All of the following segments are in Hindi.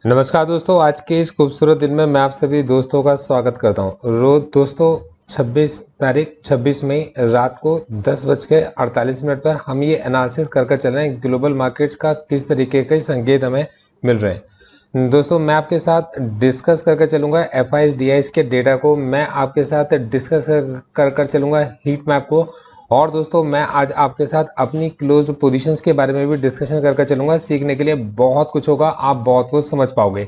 नमस्कार दोस्तों, आज के इस खूबसूरत दिन में मैं आप सभी दोस्तों का स्वागत करता हूं। रोज दोस्तों 26 मई रात को 10:48 पर हम ये एनालिसिस कर चल रहे हैं ग्लोबल मार्केट्स का किस तरीके के संकेत हमें मिल रहे हैं। दोस्तों मैं आपके साथ डिस्कस करके चलूँगा FIS-DIS के डेटा को, मैं आपके साथ डिस्कस कर चलूँगा हीट मैप को, और दोस्तों मैं आज आपके साथ अपनी क्लोज्ड पोजीशंस के बारे में भी डिस्कशन करके चलूँगा। सीखने के लिए बहुत कुछ होगा, आप बहुत कुछ समझ पाओगे।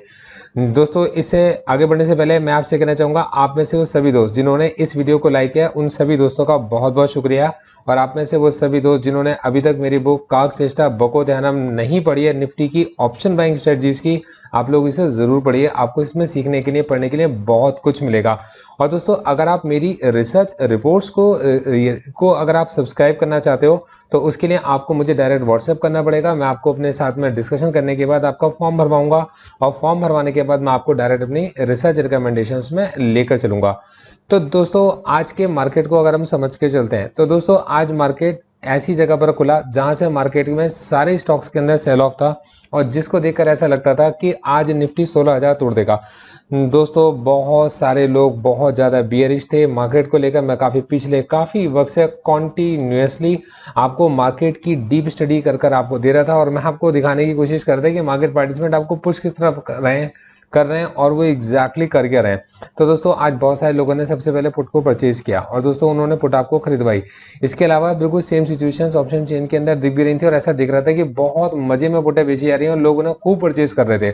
दोस्तों इससे आगे बढ़ने से पहले मैं आपसे कहना चाहूँगा, आप में से वो सभी दोस्त जिन्होंने इस वीडियो को लाइक किया उन सभी दोस्तों का बहुत बहुत शुक्रिया, और आप में से वो सभी दोस्त जिन्होंने अभी तक मेरी बुक काक चेष्टा बको ध्यानम नहीं पढ़ी है, निफ्टी की ऑप्शन बाइंग स्ट्रेटजीज की, आप लोग इसे ज़रूर पढ़िए। आपको इसमें सीखने के लिए, पढ़ने के लिए बहुत कुछ मिलेगा। और दोस्तों अगर आप मेरी रिसर्च रिपोर्ट्स को अगर आप सब्सक्राइब करना चाहते हो तो उसके लिए आपको मुझे डायरेक्ट व्हाट्सएप करना पड़ेगा। मैं आपको अपने साथ में डिस्कशन करने के बाद आपका फॉर्म भरवाऊंगा, और फॉर्म भरवाने के बाद मैं आपको डायरेक्ट अपनी रिसर्च रिकमेंडेशंस में लेकर चलूंगा। तो दोस्तों आज के मार्केट को अगर हम समझ के चलते हैं तो दोस्तों आज मार्केट ऐसी जगह पर खुला जहां से मार्केट में सारे स्टॉक्स के अंदर सेल ऑफ था, और जिसको देखकर ऐसा लगता था कि आज निफ्टी 16,000 तोड़ देगा। दोस्तों बहुत सारे लोग बहुत ज़्यादा बियरिश थे मार्केट को लेकर। मैं पिछले काफ़ी वक्त से कॉन्टीन्यूसली आपको मार्केट की डीप स्टडी कर आपको दे रहा था, और मैं आपको दिखाने की कोशिश कर रहा था कि मार्केट पार्टिसिपेंट आपको पुश किस तरफ कर रहे हैं और वो एग्जैक्टली कर क्या रहे हैं। तो दोस्तों आज बहुत सारे लोगों ने सबसे पहले पुट को परचेज किया, और दोस्तों उन्होंने पुट आपको खरीदवाई। इसके अलावा बिल्कुल सेम सिचुएशंस ऑप्शन चेन के अंदर दिख भी रही थी, और ऐसा दिख रहा था कि बहुत मजे में पुटें बेची जा रही हैं और लोगों ने खूब परचेज कर रहे थे।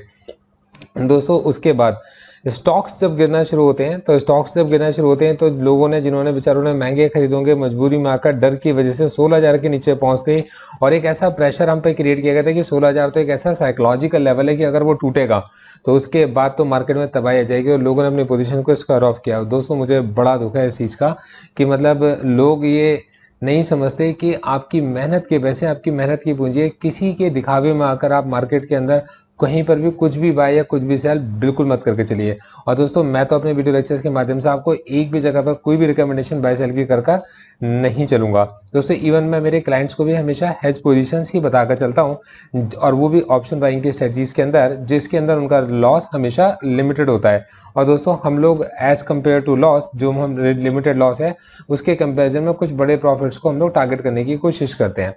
दोस्तों उसके बाद स्टॉक्स जब गिरना शुरू होते हैं तो लोगों ने, जिन्होंने बेचारों ने महंगे खरीदोंगे, मजबूरी में आकर डर की वजह से 16,000 के नीचे पहुंचते, और एक ऐसा प्रेशर हम पे क्रिएट किया गया था कि 16,000 तो एक ऐसा साइकोलॉजिकल लेवल है कि अगर वो टूटेगा तो उसके बाद तो मार्केट में तबाही आ जाएगी, और लोगों ने अपनी पोजीशन को स्क्वायर ऑफ किया। दोस्तों मुझे बड़ा दुख है इस चीज़ का कि मतलब लोग ये नहीं समझते कि आपकी मेहनत के पैसे, आपकी मेहनत की पूंजी है, किसी के दिखावे में आकर आप मार्केट के अंदर कहीं पर भी कुछ भी बाय या कुछ भी सेल बिल्कुल मत करके चलिए। और दोस्तों मैं तो अपने वीडियो लेक्चर्स के माध्यम से आपको एक भी जगह पर कोई भी रिकमेंडेशन बाय सेल की कर नहीं चलूंगा। दोस्तों इवन मैं मेरे क्लाइंट्स को भी हमेशा हेज पोजीशंस ही बताकर चलता हूं, और वो भी ऑप्शन बाइंग की स्ट्रेटजीज के अंदर, जिसके अंदर उनका लॉस हमेशा लिमिटेड होता है। और दोस्तों हम लोग एज कम्पेयर टू लॉस, जो हम लिमिटेड लॉस है उसके कंपेरिजन में कुछ बड़े प्रॉफिट्स को हम लोग टारगेट करने की कोशिश करते हैं।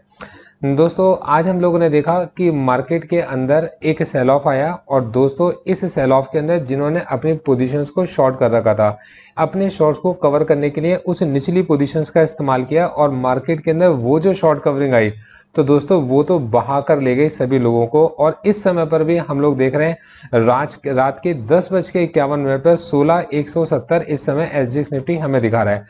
दोस्तों आज हम लोगों ने देखा कि मार्केट के अंदर एक सेल ऑफ आया, और दोस्तों इस सेल ऑफ के अंदर जिन्होंने अपनी पोजीशंस को शॉर्ट कर रखा था, अपने शॉर्ट्स को कवर करने के लिए उस निचली पोजीशंस का इस्तेमाल किया, और मार्केट के अंदर वो जो शॉर्ट कवरिंग आई तो दोस्तों वो तो बहा कर ले गई सभी लोगों को। और इस समय पर भी हम लोग देख रहे हैं रात के 10:51 पर 16,170 इस समय SGX निफ्टी हमें दिखा रहा है।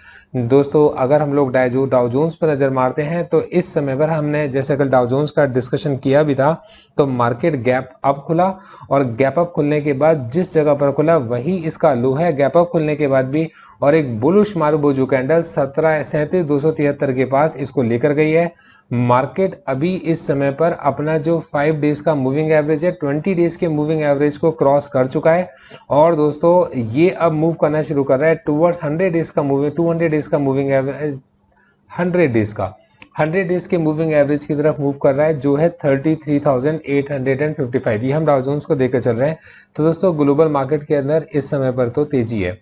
दोस्तों अगर हम लोग डाउ जोन्स पर नजर मारते हैं तो इस समय पर हमने जैसे कल डाउ जोन्स का डिस्कशन किया भी था, तो मार्केट गैप अप खुला, और गैप अप खुलने के बाद जिस जगह पर खुला वही इसका लो है गैप अप खुलने के बाद भी, और एक बुलिश मारुबोजू कैंडल 37,273 के पास इसको लेकर गई है। मार्केट अभी इस समय पर अपना जो 5 डेज का मूविंग एवरेज है, 20 डेज के मूविंग एवरेज को क्रॉस कर चुका है, और दोस्तों ये अब मूव करना शुरू कर रहा है टूवर्ड्स 200 डेज का मूविंग एवरेज, 100 डेज के मूविंग एवरेज की तरफ मूव कर रहा है, जो है 33,855। ये हम डाउ जोन्स को देकर चल रहे हैं। तो दोस्तों ग्लोबल मार्केट के अंदर इस समय पर तो तेजी है।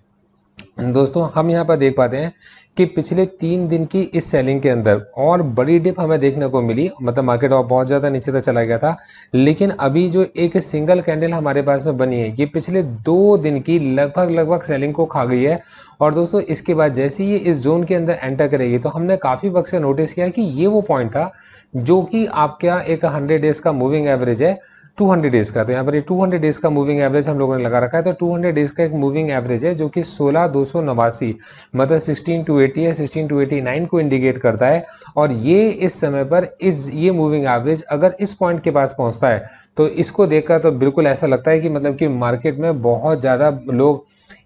दोस्तों हम यहाँ पर देख पाते हैं कि पिछले 3 दिन की इस सेलिंग के अंदर और बड़ी डिप हमें देखने को मिली, मतलब मार्केट और बहुत ज़्यादा नीचे तक चला गया था, लेकिन अभी जो एक सिंगल कैंडल हमारे पास में बनी है ये पिछले 2 दिन की लगभग सेलिंग को खा गई है। और दोस्तों इसके बाद जैसे ही इस जोन के अंदर एंटर करेगी तो हमने काफ़ी वक्त से नोटिस किया कि ये वो पॉइंट था जो कि आपका एक 100 डेज का मूविंग एवरेज है, 200 डेज का। तो यहाँ पर ये 200 डेज का मूविंग एवरेज हम लोगों ने लगा रखा है। तो 200 डेज का एक मूविंग एवरेज है जो कि 16,289 मतलब 16,280 है, 16,289 को इंडिकेट करता है। और ये इस समय पर ये मूविंग एवरेज अगर इस पॉइंट के पास पहुंचता है तो इसको देखकर तो बिल्कुल ऐसा लगता है कि मतलब कि मार्केट में बहुत ज़्यादा लोग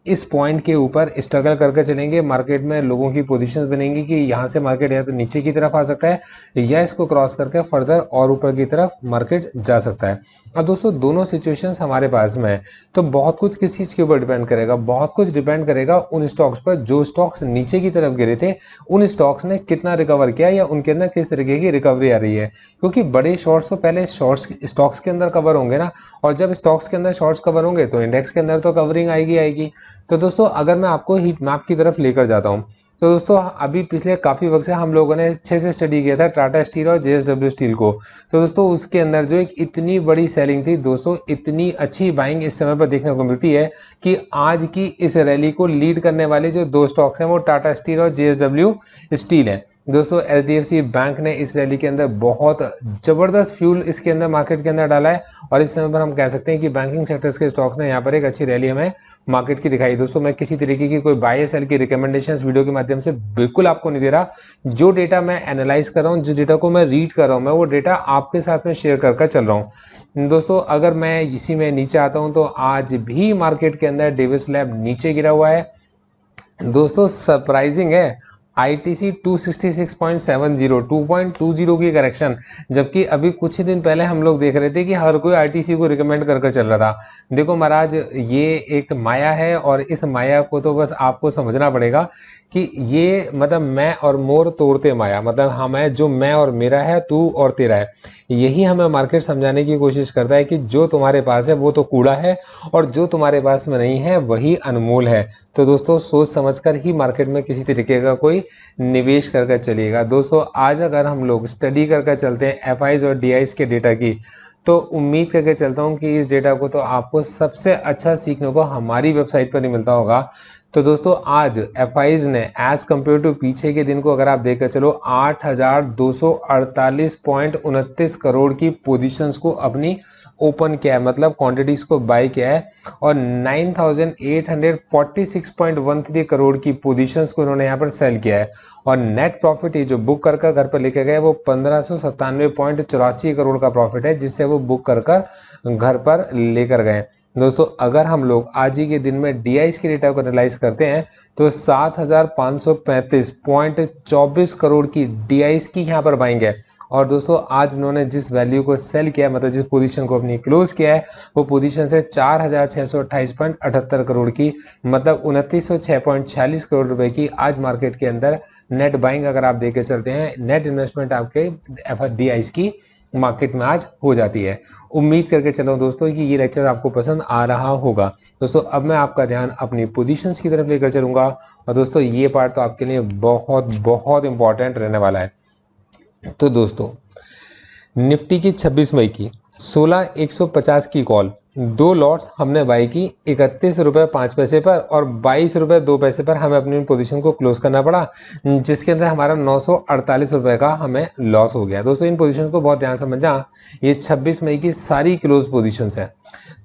इस पॉइंट के ऊपर स्ट्रगल करके चलेंगे, मार्केट में लोगों की पोजीशंस बनेंगी कि यहाँ से मार्केट या तो नीचे की तरफ आ सकता है या इसको क्रॉस करके फर्दर और ऊपर की तरफ मार्केट जा सकता है। अब दोस्तों दोनों सिचुएशंस हमारे पास में है, तो बहुत कुछ किस चीज़ के ऊपर डिपेंड करेगा, बहुत कुछ डिपेंड करेगा उन स्टॉक्स पर जो स्टॉक्स नीचे की तरफ गिरे थे, उन स्टॉक्स ने कितना रिकवर किया या उनके अंदर किस तरीके की रिकवरी आ रही है। क्योंकि बड़े शॉर्ट्स तो पहले शॉर्ट्स स्टॉक्स के अंदर कवर होंगे ना, और जब स्टॉक्स के अंदर शॉर्ट्स कवर होंगे तो इंडेक्स के अंदर तो कवरिंग आएगी। तो दोस्तों अगर मैं आपको हीट मैप की तरफ लेकर जाता हूँ, तो दोस्तों अभी पिछले काफ़ी वक्त से हम लोगों ने अच्छे से स्टडी किया था टाटा स्टील और जेएसडब्ल्यू स्टील को। तो दोस्तों उसके अंदर जो एक इतनी बड़ी सेलिंग थी दोस्तों, इतनी अच्छी बाइंग इस समय पर देखने को मिलती है कि आज की इस रैली को लीड करने वाले जो दो स्टॉक्स हैं वो टाटा स्टील और जेएसडब्ल्यू स्टील है। दोस्तों एचडीएफसी बैंक ने इस रैली के अंदर बहुत ज़बरदस्त फ्यूल इसके अंदर मार्केट के अंदर डाला है, और इस समय पर हम कह सकते हैं कि बैंकिंग सेक्टर्स के स्टॉक्स ने यहाँ पर एक अच्छी रैली हमें मार्केट की दिखाई। दोस्तों मैं किसी तरीके की कोई बाय सेल की रिकमेंडेशंस वीडियो के माध्यम से बिल्कुल आपको नहीं दे रहा। जो डेटा मैं एनालाइज कर रहा हूँ, जिस डेटा को मैं रीड कर रहा हूँ, मैं वो डेटा आपके साथ में शेयर कर चल रहा हूँ। दोस्तों अगर मैं इसी में नीचे आता हूँ तो आज भी मार्केट के अंदर डेविस लैब नीचे गिरा हुआ है। दोस्तों सरप्राइजिंग है, आईटीसी 266.70 2.20 की करेक्शन, जबकि अभी कुछ ही दिन पहले हम लोग देख रहे थे कि हर कोई आईटीसी को रिकमेंड कर चल रहा था। देखो महाराज ये एक माया है, और इस माया को तो बस आपको समझना पड़ेगा कि ये मतलब मैं और मोर तोड़ते माया, मतलब हमें जो मैं और मेरा है, तू और तेरा है, यही हमें मार्केट समझाने की कोशिश करता है कि जो तुम्हारे पास है वो तो कूड़ा है, और जो तुम्हारे पास में नहीं है वही अनमोल है। तो दोस्तों सोच समझकर ही मार्केट में किसी तरीके का कोई निवेश करके चलिएगा। दोस्तों आज अगर हम लोग स्टडी करके चलते हैं एफआईज और डीआईज के डेटा की, तो उम्मीद करके चलता हूं कि इस डेटा को तो आपको सबसे अच्छा सीखने को हमारी वेबसाइट पर ही मिलता होगा। तो दोस्तों आज एफआईज ने एज कम्पेयर टू पीछे के दिन को अगर आप देखकर चलो 8,248.29 करोड़ की पोजीशंस को अपनी ओपन किया है, मतलब क्वांटिटीज को बाय किया है, और 9,846.13 करोड़ की पोजीशंस को उन्होंने यहाँ पर सेल किया है। और नेट प्रॉफिट ये जो बुक कर घर पर लेके गए वो 1597.84 करोड़ का प्रॉफिट है, जिससे वो बुक कर घर पर लेकर गए। दोस्तों अगर हम लोग आज ही के दिन में डीआईज के डेटा को एनालाइज करते हैं तो 7,535.24 करोड़ की डीआईज की यहाँ पर बाइंग है। और दोस्तों आज उन्होंने जिस वैल्यू को सेल किया, मतलब जिस पोजीशन को अपनी क्लोज किया है, वो पोजीशन से 4,628.78 करोड़ की, मतलब 2,906.46 करोड़ रुपए की आज मार्केट के अंदर नेट बाइंग अगर आप देके चलते हैं, नेट इन्वेस्टमेंट आपके एफडीआईज की मार्केट में आज हो जाती है। उम्मीद करके चलो दोस्तों कि ये लेक्चर आपको पसंद आ रहा होगा। दोस्तों अब मैं आपका ध्यान अपनी पोजीशंस की तरफ लेकर चलूंगा, और दोस्तों ये पार्ट तो आपके लिए बहुत बहुत इंपॉर्टेंट रहने वाला है। तो दोस्तों निफ्टी की 26 मई की 16,150 की कॉल, दो लॉट्स हमने बाई की 31 रुपये 5 पैसे पर, और 22 रुपये 2 पैसे पर हमें अपनी पोजीशन को क्लोज करना पड़ा, जिसके अंदर हमारा 948 रुपये का हमें लॉस हो गया। दोस्तों इन पोजीशन को बहुत ध्यान से समझा, ये 26 मई की सारी क्लोज पोजीशंस हैं।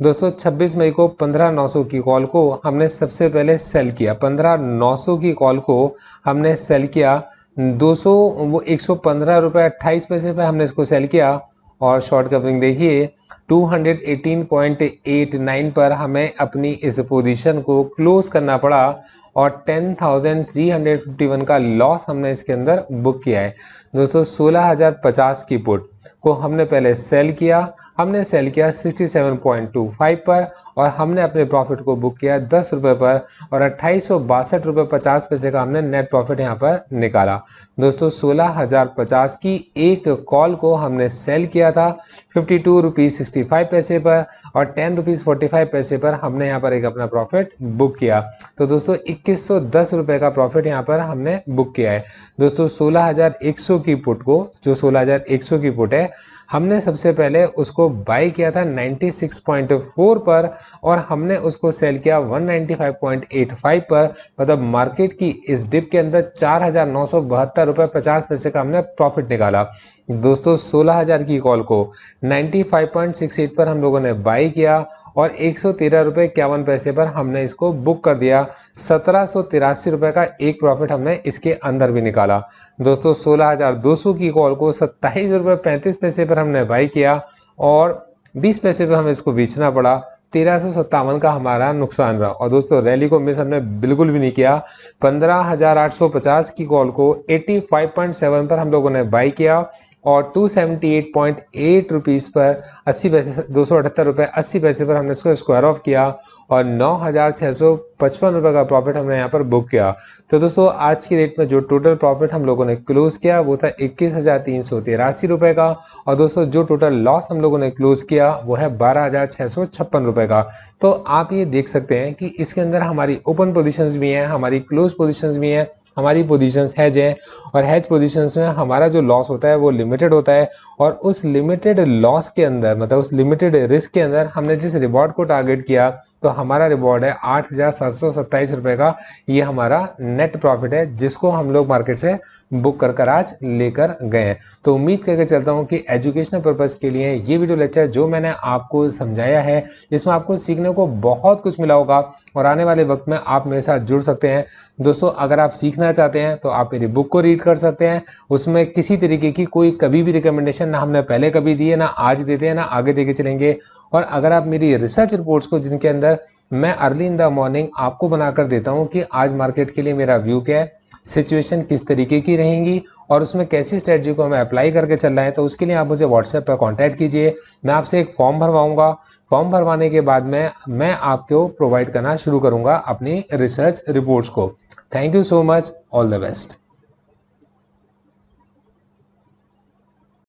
दोस्तों 26 मई को 15,900 की कॉल को हमने सबसे पहले सेल किया, 15,900 की कॉल को हमने सेल किया 115 रुपये 28 पैसे पे हमने इसको सेल किया, और शॉर्ट कवरिंग देखिए 218.89 पर हमें अपनी इस पोजीशन को क्लोज करना पड़ा, और 10,351 का लॉस हमने इसके अंदर बुक किया है। दोस्तों 16,050 की पुट को हमने पहले सेल किया, हमने सेल किया 67.25 पर, और हमने अपने प्रॉफिट को बुक किया 10 रुपये पर, और 2862 रुपये 50 पैसे का हमने नेट प्रॉफिट यहाँ पर निकाला। दोस्तों 16,050 की एक कॉल को हमने सेल किया था 52 रुपीज़ 65 पैसे पर, और 10 रुपीज़ 45 पैसे पर हमने यहाँ पर एक अपना प्रॉफिट बुक किया। तो दोस्तों 2110 रुपये का प्रॉफिट यहाँ पर हमने बुक किया है। दोस्तों 16,100 की पुट को, जो 16,100 की पुट है, हमने सबसे पहले उसको बाय किया था 96.4 पर, और हमने उसको सेल किया 195.85 पर, मतलब मार्केट की इस डिप के अंदर 4,972 रुपये 50 पैसे का हमने प्रॉफिट निकाला। दोस्तों 16,000 की कॉल को 95.68 पर हम लोगों ने बाय किया, और 113 रुपये 51 पैसे पर हमने इसको बुक कर दिया। 1,783 रुपये का एक प्रॉफिट हमने इसके अंदर भी निकाला। दोस्तों 16,200 की कॉल को 27 रुपये 35 पैसे पर हमने बाय किया, और 20 पैसे पे हमें इसको बेचना पड़ा। 1357 का हमारा नुकसान रहा। और दोस्तों रैली को मिस हमने बिल्कुल भी नहीं किया। 15,850 की कॉल को 85.7 पर हम लोगों ने बाई किया और 278.8 रुपीज़ पर 80 पैसे 278 रुपये 80 पैसे पर हमने इसको स्क्वायर ऑफ किया और 9,655 रुपये का प्रॉफिट हमने यहाँ पर बुक किया। तो दोस्तों आज की रेट में जो टोटल प्रॉफिट हम लोगों ने क्लोज किया वो था 21,383 रुपये का। और दोस्तों जो टोटल लॉस हम लोगों ने क्लोज किया वो है 12,656 रुपये का। तो आप ये देख सकते हैं कि इसके अंदर हमारी ओपन पोजीशंस भी हैं, हमारी क्लोज पोजीशंस भी हैं, हमारी पोजीशंस हैज है और हैज पोजीशंस में हमारा जो लॉस होता है वो लिमिटेड होता है। और उस लिमिटेड लॉस के अंदर मतलब उस लिमिटेड रिस्क के अंदर हमने जिस रिवॉर्ड को टारगेट किया तो हमारा रिवॉर्ड है 8,727 रुपये का। ये हमारा नेट प्रॉफिट है जिसको हम लोग मार्केट से बुक कर आज लेकर गए हैं। तो उम्मीद करके चलता हूँ कि एजुकेशनल पर्पज़ के लिए ये वीडियो लेक्चर जो मैंने आपको समझाया है इसमें आपको सीखने को बहुत कुछ मिला होगा और आने वाले वक्त में आप मेरे साथ जुड़ सकते हैं। दोस्तों अगर आप सीखना चाहते हैं तो आप मेरी बुक को रीड कर सकते हैं। उसमें किसी तरीके की कोई कभी भी रिकमेंडेशन ना हमने पहले कभी दी है, ना आज देते हैं, ना आगे देके चलेंगे। और अगर आप मेरी रिसर्च रिपोर्ट्स को जिनके अंदर मैं अर्ली इन द मॉर्निंग आपको बनाकर देता हूँ कि आज मार्केट के लिए मेरा व्यू क्या है, सिचुएशन किस तरीके की रहेंगी और उसमें कैसी स्ट्रेटजी को हमें अप्लाई करके चल रहा है, तो उसके लिए आप मुझे व्हाट्सएप पर कांटेक्ट कीजिए। मैं आपसे एक फॉर्म भरवाऊंगा। फॉर्म भरवाने के बाद में मैं आपको प्रोवाइड करना शुरू करूंगा अपनी रिसर्च रिपोर्ट्स को। Thank you so much. All the best.